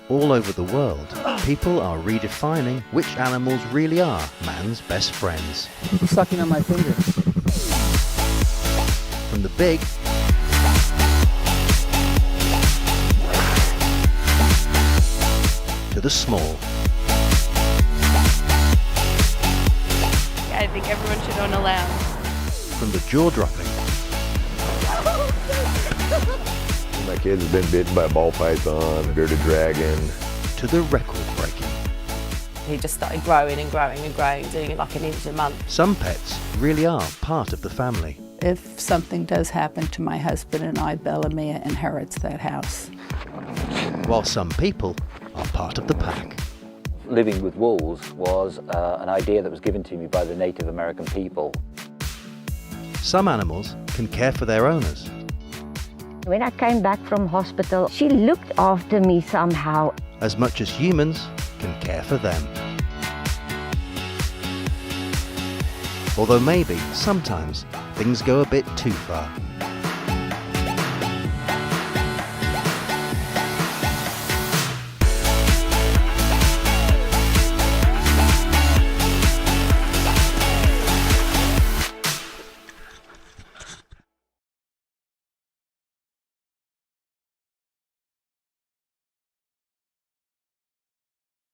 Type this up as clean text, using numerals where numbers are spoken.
all over the world, people are redefining which animals really are man's best friends. He's sucking on my finger. From the big to the small. I think everyone should own a lamb. From the jaw-dropping My kids have been bitten by a ball python, a bearded dragon. to the record-breaking. He just started growing and growing and growing, doing it like an inch a month. Some pets really are part of the family. If something does happen to my husband and I, Bellamia inherits that house. While some people are part of the pack. Living with wolves was an idea that was given to me by the Native American people. Some animals can care for their owners. When I came back from hospital, she looked after me somehow. As much as humans can care for them. Although maybe, sometimes, things go a bit too far.